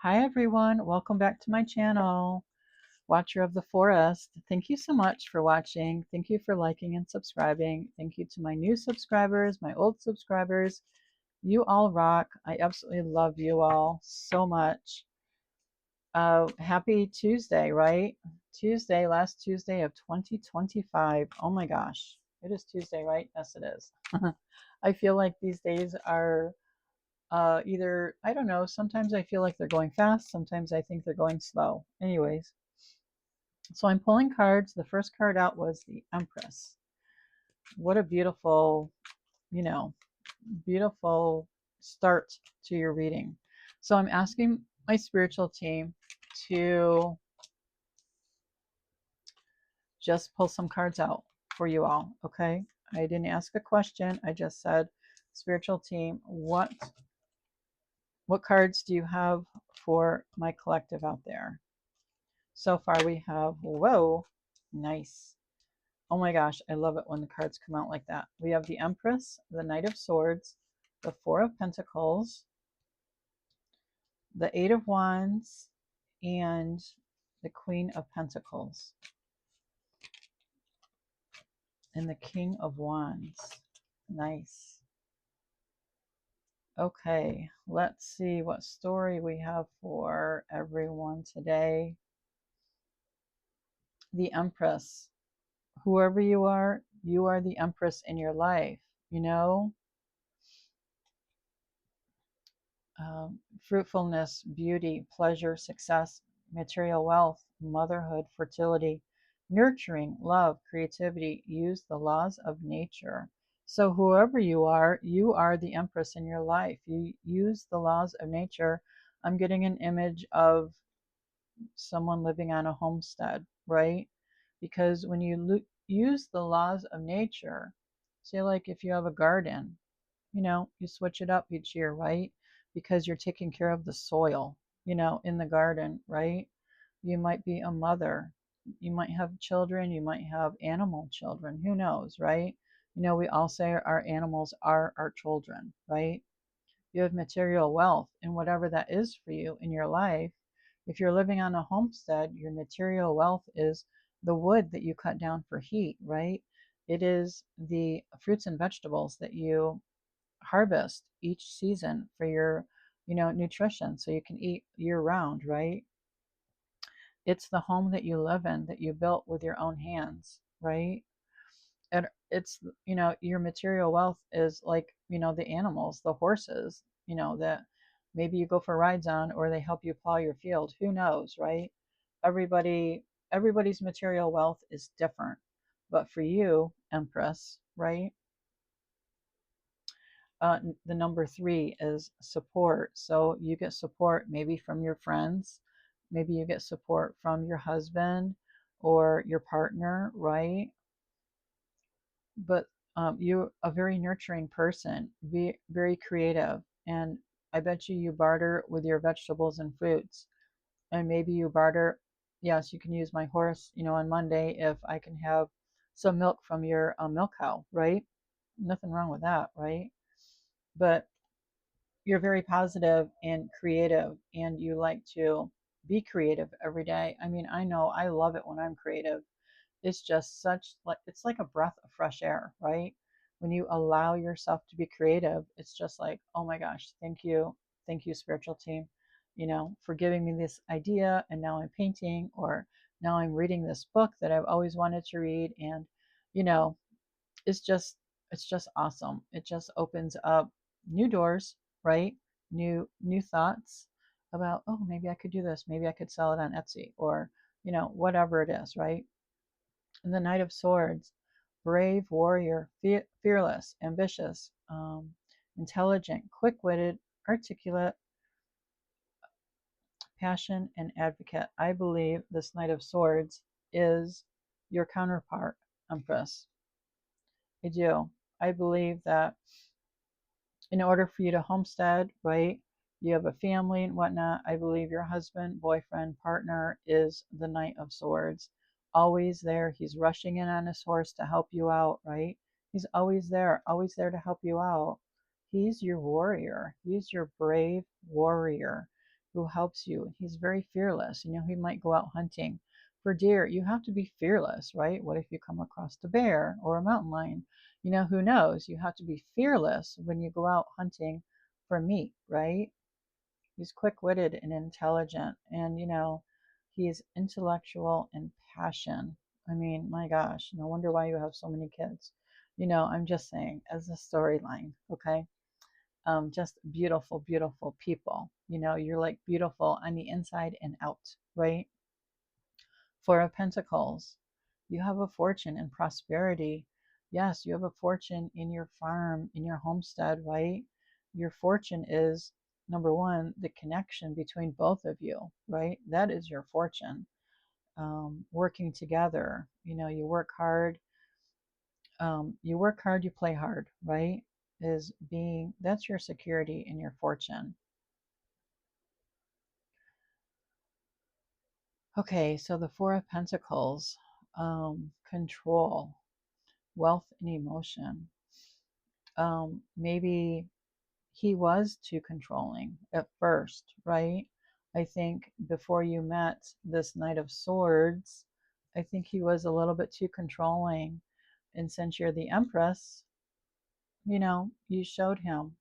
Hi everyone, welcome back to my channel, Watcher of the Forest. Thank you so much for watching. Thank you for liking and subscribing. Thank you to my new subscribers, my old subscribers. You all rock. I absolutely love you all so much. Happy Tuesday, right? Tuesday, last Tuesday of 2025. Oh my gosh. It is Tuesday, right? Yes, it is. I feel like these days are either, I don't know, sometimes I feel like they're going fast, sometimes I think they're going slow. Anyways, so I'm pulling cards. The first card out was the Empress. What a beautiful, you know, beautiful start to your reading. So I'm asking my spiritual team to just pull some cards out for you all, okay? I didn't ask a question. I just said, spiritual team, what cards do you have for my collective out there? So far we have, whoa, nice. Oh my gosh, I love it when the cards come out like that. We have the Empress, the Knight of Swords, the Four of Pentacles, the Eight of Wands, and the Queen of Pentacles, and the King of Wands. Nice. Okay, let's see what story we have for everyone today. The Empress. Whoever you are the Empress in your life, you know? Fruitfulness, beauty, pleasure, success, material wealth, motherhood, fertility, nurturing, love, creativity. Use the laws of nature. So, whoever you are the Empress in your life. You use the laws of nature. I'm getting an image of someone living on a homestead, right? Because when you use the laws of nature, say, like if you have a garden, you switch it up each year, right? Because you're taking care of the soil, in the garden, right? You might be a mother. You might have children. You might have animal children. Who knows, right? We all say our animals are our children, right? You have material wealth, and whatever that is for you in your life. If you're living on a homestead, your material wealth is the wood that you cut down for heat, right? It is the fruits and vegetables that you harvest each season for your, nutrition so you can eat year round, right? It's the home that you live in that you built with your own hands, right? And it's, your material wealth is like, the animals, the horses, that maybe you go for rides on, or they help you plow your field. Who knows, right? Everybody's material wealth is different. But for you, Empress, right? The number three is support. So you get support maybe from your friends, maybe you get support from your husband or your partner, right? But you're a very nurturing person, be very creative, and I bet you barter with your vegetables and fruits, and maybe you barter. Yes, you can use my horse, on Monday if I can have some milk from your milk cow, right? Nothing wrong with that, right? But you're very positive and creative, and you like to be creative every day. I mean, I know I love it when I'm creative. It's just such, like, it's like a breath of fresh air, right? When you allow yourself to be creative, it's just like, oh my gosh, thank you, spiritual team, for giving me this idea, and now I'm painting, or now I'm reading this book that I've always wanted to read. And you know it's just awesome. It just opens up new doors, right? New thoughts about, oh, maybe I could do this, maybe I could sell it on Etsy, or whatever it is, right? And the Knight of Swords, brave warrior, fearless, ambitious, intelligent, quick-witted, articulate, passion, and advocate. I believe this Knight of Swords is your counterpart, Empress. I do. I believe that in order for you to homestead, right, you have a family and whatnot. I believe your husband, boyfriend, partner is the Knight of Swords. Always there. He's rushing in on his horse to help you out, right? He's always there to help you out. He's your warrior. He's your brave warrior. who helps you. He's very fearless. He might go out hunting for deer. You have to be fearless, right? What if you come across a bear or a mountain lion? Who knows? You have to be fearless when you go out hunting for meat, right? He's quick-witted and intelligent, and he's intellectual and passion. I mean, my gosh, no wonder why you have so many kids. I'm just saying as a storyline, okay? Just beautiful, beautiful people. You're like beautiful on the inside and out, right? Four of Pentacles. You have a fortune and prosperity. Yes, you have a fortune in your farm, in your homestead, right? Your fortune is number one, the connection between both of you, right? That is your fortune. Working together. You work hard. You work hard, you play hard, right? That's your security and your fortune. Okay, so the Four of Pentacles, control, wealth and emotion. Maybe he was too controlling at first, right? I think before you met this Knight of Swords, I think he was a little bit too controlling. And since you're the Empress, you showed him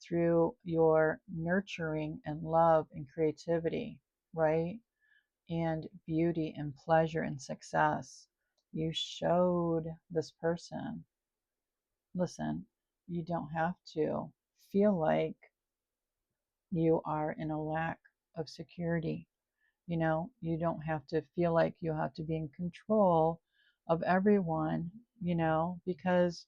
through your nurturing and love and creativity, right? And beauty and pleasure and success. You showed this person, listen, you don't have to feel like you are in a lack of security. You don't have to feel like you have to be in control of everyone, because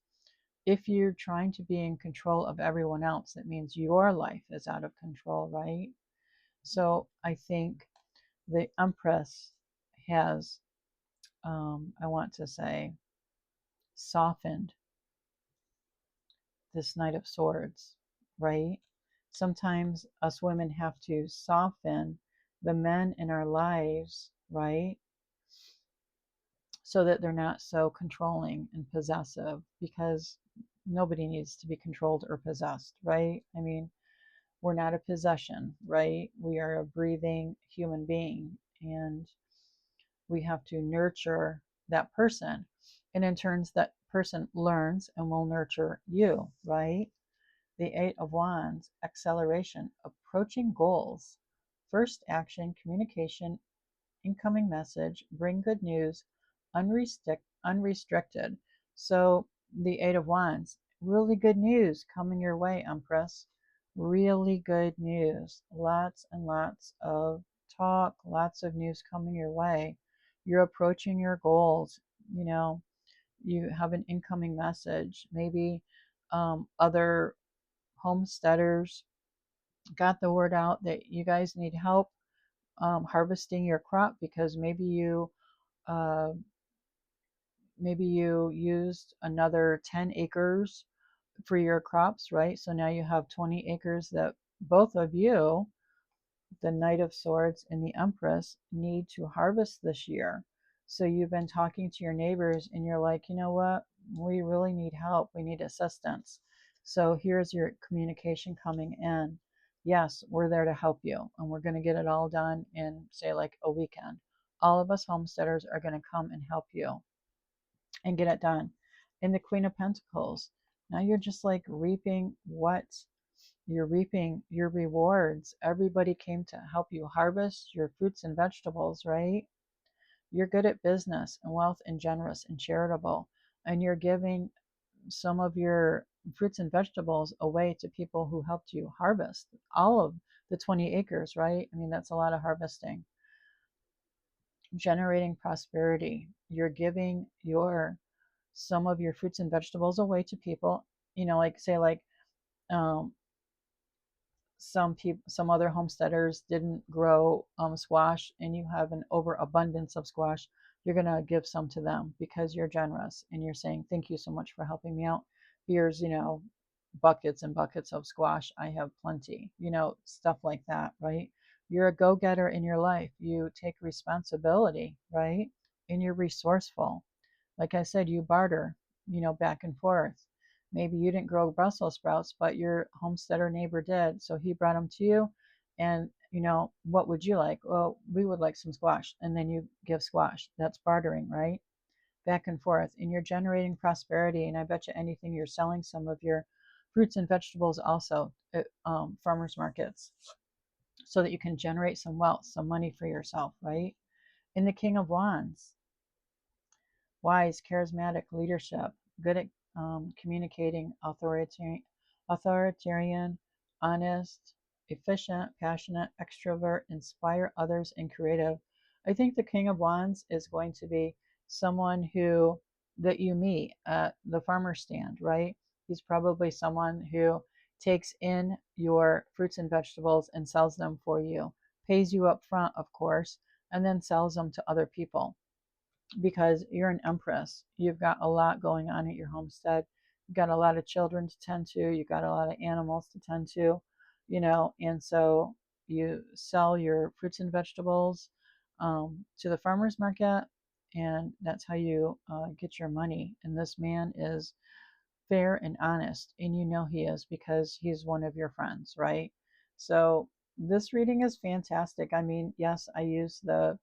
if you're trying to be in control of everyone else, that means your life is out of control, right? So I think the Empress has, I want to say, softened this Knight of Swords, right? Sometimes us women have to soften the men in our lives, right? So that they're not so controlling and possessive, because nobody needs to be controlled or possessed, right? I mean, we're not a possession, right? We are a breathing human being, and we have to nurture that person. And in turns, that person learns and will nurture you, right? The Eight of Wands, acceleration, approaching goals, first action, communication, incoming message, bring good news, unrestricted. So the Eight of Wands, really good news coming your way, Empress. Really good news. Lots and lots of talk, lots of news coming your way. You're approaching your goals. You have an incoming message. Maybe other homesteaders got the word out that you guys need help harvesting your crop, because uh, maybe you used another 10 acres for your crops, right? So now you have 20 acres that both of you, the Knight of Swords and the Empress, need to harvest this year. So you've been talking to your neighbors and you're like, you know what? We really need help. We need assistance. So here's your communication coming in. Yes, we're there to help you, and we're going to get it all done in, say, like a weekend. All of us homesteaders are going to come and help you and get it done. And the Queen of Pentacles, now you're just like reaping what you're reaping your rewards. Everybody came to help you harvest your fruits and vegetables, right? You're good at business and wealth and generous and charitable, and you're giving some of your fruits and vegetables away to people who helped you harvest all of the 20 acres, right? I mean, that's a lot of harvesting. Generating prosperity. You're giving some of your fruits and vegetables away to people, like say like um, some other homesteaders didn't grow squash, and you have an overabundance of squash. You're going to give some to them because you're generous, and you're saying thank you so much for helping me out. Here's buckets and buckets of squash. I have plenty, stuff like that, right? You're a go-getter in your life. You take responsibility, right? And you're resourceful. Like I said, you barter, back and forth. Maybe you didn't grow Brussels sprouts, but your homesteader neighbor did. So he brought them to you, and What would you like? Well, we would like some squash. And then you give squash. That's bartering, right? Back and forth. And you're generating prosperity. And I bet you anything you're selling some of your fruits and vegetables also at farmers markets so that you can generate some wealth, some money for yourself, right? In the King of Wands, wise, charismatic leadership, good at communicating, authoritarian, honest, efficient, passionate, extrovert, inspire others, and creative. I think the King of Wands is going to be someone who that you meet at the farmer stand, right? He's probably someone who takes in your fruits and vegetables and sells them for you, pays you up front, of course, and then sells them to other people because you're an empress. You've got a lot going on at your homestead. You've got a lot of children to tend to. You've got a lot of animals to tend to, and so you sell your fruits and vegetables to the farmer's market, and that's how you get your money. And this man is fair and honest, and he is because he's one of your friends, right? So this reading is fantastic. I mean, yes, I use the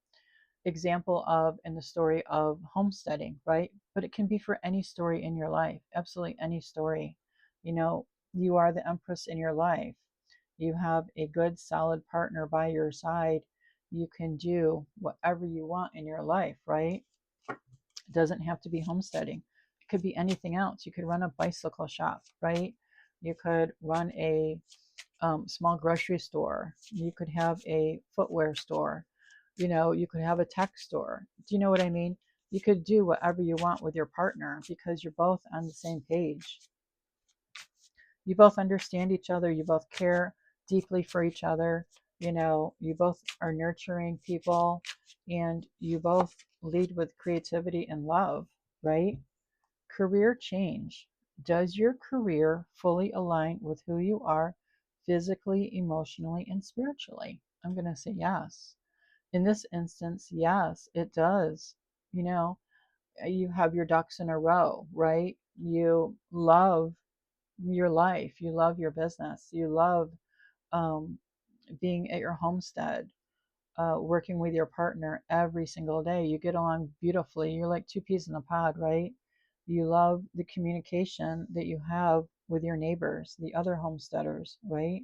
example of in the story of homesteading, right? But it can be for any story in your life, absolutely any story. You know, you are the empress in your life. You have a good, solid partner by your side. You can do whatever you want in your life, right? It doesn't have to be homesteading. It could be anything else. You could run a bicycle shop, right? You could run a small grocery store. You could have a footwear store. You could have a tech store. Do you know what I mean? You could do whatever you want with your partner because you're both on the same page. You both understand each other. You both care deeply for each other. You both are nurturing people and you both lead with creativity and love, right? Career change. Does your career fully align with who you are physically, emotionally, and spiritually? I'm going to say yes. In this instance, yes, it does. You know, you have your ducks in a row, right? You love your life, you love your business, you love um, being at your homestead, working with your partner every single day. You get along beautifully. You're like two peas in a pod, right? You love the communication that you have with your neighbors, the other homesteaders, right?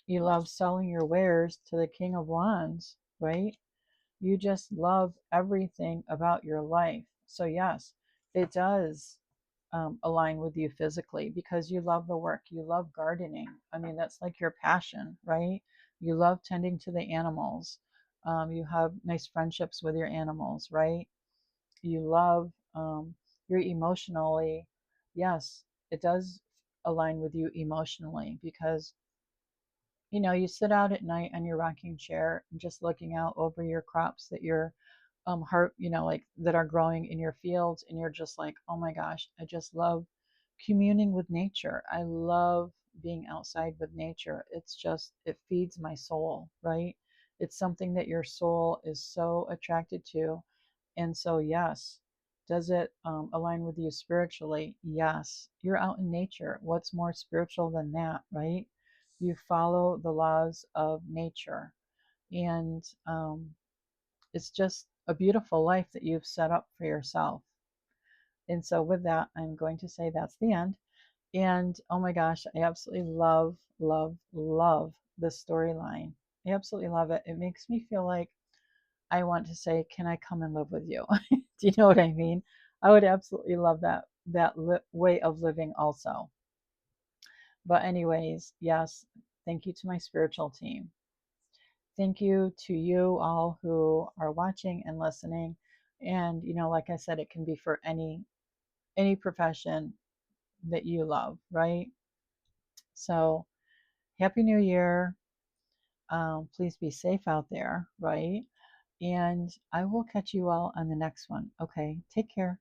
You love selling your wares to the King of Wands, right? You just love everything about your life. So, yes, it does align with you physically because you love the work. You love gardening. I mean, that's like your passion, right? You love tending to the animals. You have nice friendships with your animals, right? You love, you're emotionally, yes, it does align with you emotionally because you sit out at night on your rocking chair and just looking out over your crops that you're heart, like that are growing in your fields, and you're just like, oh my gosh, I just love communing with nature. I love being outside with nature. It's just, it feeds my soul, right? It's something that your soul is so attracted to. And so, yes, does it align with you spiritually? Yes. You're out in nature. What's more spiritual than that, right? You follow the laws of nature. And it's just a beautiful life that you've set up for yourself. And so, with that, I'm going to say that's the end. And oh my gosh, I absolutely love, love, love this storyline. I absolutely love it. It makes me feel like I want to say, "Can I come and live with you?" Do you know what I mean? I would absolutely love that way of living also. But anyways, yes, thank you to my spiritual team. Thank you to you all who are watching and listening. And like I said, it can be for any profession that you love, right? So happy new year. Please be safe out there, right? And I will catch you all on the next one. Okay, take care.